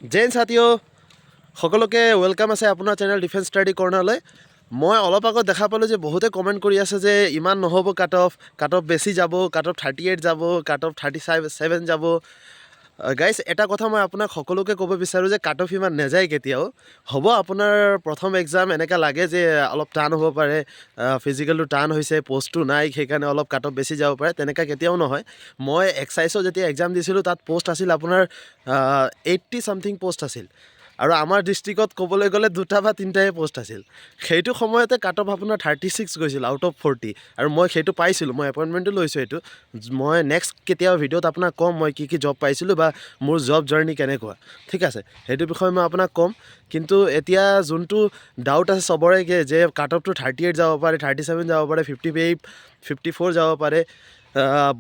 জেন সাথীও সকলোকে ৱেলকাম আছে আপোনাৰ চেনেল ডিফেন্স ষ্টাডি কৰ্ণাৰলৈ। মই অলপ আগত দেখা পালোঁ যে বহুতে কমেণ্ট কৰি আছে যে ইমান নহ'ব কাট অফ বেছি যাব, কাট অফ 38 যাব, কাট অফ 37 যাব। গাইজ এটা কথা মই আপোনাক সকলোকে ক'ব বিচাৰোঁ যে কাট অফ ইমান নাযায় কেতিয়াও। হ'ব আপোনাৰ প্ৰথম এক্সাম এনেকৈ লাগে যে অলপ টান হ'ব পাৰে, ফিজিকেলটো টান হৈছে, পষ্টটো নাই, সেইকাৰণে অলপ কাট অফ বেছি যাব পাৰে, তেনেকৈ কেতিয়াও নহয়। মই এক্সাইজৰ যেতিয়া এক্সাম দিছিলোঁ তাত পষ্ট আছিল আপোনাৰ 80 ছামথিং পষ্ট আছিল, আৰু আমাৰ ডিষ্ট্ৰিক্টত ক'বলৈ গ'লে 2টা বা 3টাহে পষ্ট আছিল। সেইটো সময়তে কাট অফ আপোনাৰ 36 গৈছিল আউট অফ 40, আৰু মই সেইটো পাইছিলোঁ, মই এপইণ্টমেণ্টো লৈছোঁ। এইটো মই নেক্সট কেতিয়াবা ভিডিঅ'ত আপোনাক ক'ম মই কি জব পাইছিলোঁ বা মোৰ জব জাৰ্ণি কেনেকুৱা, ঠিক আছে, সেইটো বিষয়ে মই আপোনাক ক'ম। কিন্তু এতিয়া যোনটো ডাউট আছে চবৰে যে কাট অফটো 38 যাব পাৰে, 37 যাব পাৰে, 58, 54 যাব পাৰে,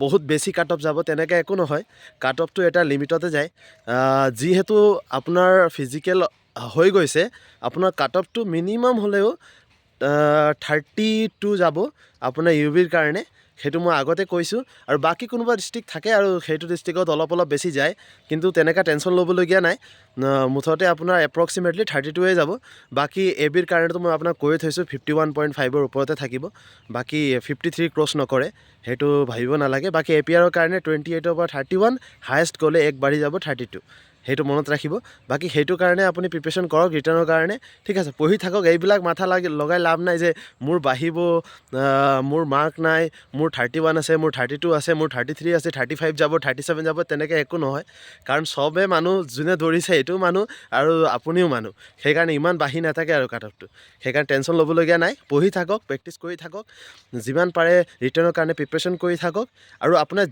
বহুত বেছি কাট অফ যাব, তেনেকৈ একো নহয়। কাট অফটো এটা লিমিটতে যায়। যিহেতু আপোনাৰ ফিজিকেল হৈ গৈছে, আপোনাৰ কাট অফটো মিনিমাম হ'লেও 32 যাব আপোনাৰ UBৰ কাৰণে, সেইটো মই আগতে কৈছোঁ। আৰু বাকী কোনোবা ডিষ্ট্ৰিক্ট থাকে আৰু সেইটো ডিষ্ট্ৰিক্টত অলপ বেছি যায়, কিন্তু তেনেকুৱা টেনশ্যন ল'বলগীয়া নাই। মুঠতে আপোনাৰ এপ্ৰক্সিমেটলি 32য়ে যাব। বাকী ABৰ কাৰণেতো মই আপোনাক কৈ থৈছোঁ 51.5ৰ ওপৰতে থাকিব, বাকী 53 ক্ৰছ নকৰে, সেইটো ভাবিব নালাগে। বাকী APRৰ কাৰণে 28ৰ পৰা 31, হায়েষ্ট গ'লে 1 বাঢ়ি যাব 32, সেইটো মনত ৰাখিব। বাকী সেইটো কাৰণে আপুনি প্ৰিপেৰেশ্যন কৰক ৰিটাৰ্ণৰ কাৰণে, ঠিক আছে, পঢ়ি থাকক। এইবিলাক মাথা লগাই লাভ নাই যে মোৰ বাঢ়িব, মোৰ মাৰ্ক নাই, মোৰ 31 আছে, মোৰ 32 আছে, মোৰ 33 আছে, 35 যাব, 37 যাব, তেনেকৈ একো নহয়। কাৰণ চবে মানুহ, যোনে দৌৰিছে এইটোও মানুহ আৰু আপুনিও মানুহ, সেইকাৰণে ইমান বাঢ়ি নাথাকে আৰু কাট অফটো। সেইকাৰণে টেনশ্যন ল'বলগীয়া নাই, পঢ়ি থাকক, প্ৰেক্টিছ কৰি থাকক, যিমান পাৰে ৰিটাৰ্ণৰ কাৰণে প্ৰিপেৰেশ্যন কৰি থাকক। আৰু আপোনাৰ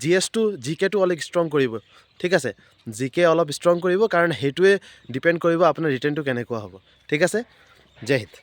GKটো অলপ ষ্ট্ৰং কৰিব, ঠিক আছে, GK অলপ ষ্ট্ৰং কৰিব, কাৰণ সেইটোৱে ডিপেণ্ড কৰিব আপোনাৰ ৰিটাৰ্ণটো কেনেকুৱা হ'ব, ঠিক আছে। জয় হিন্দ।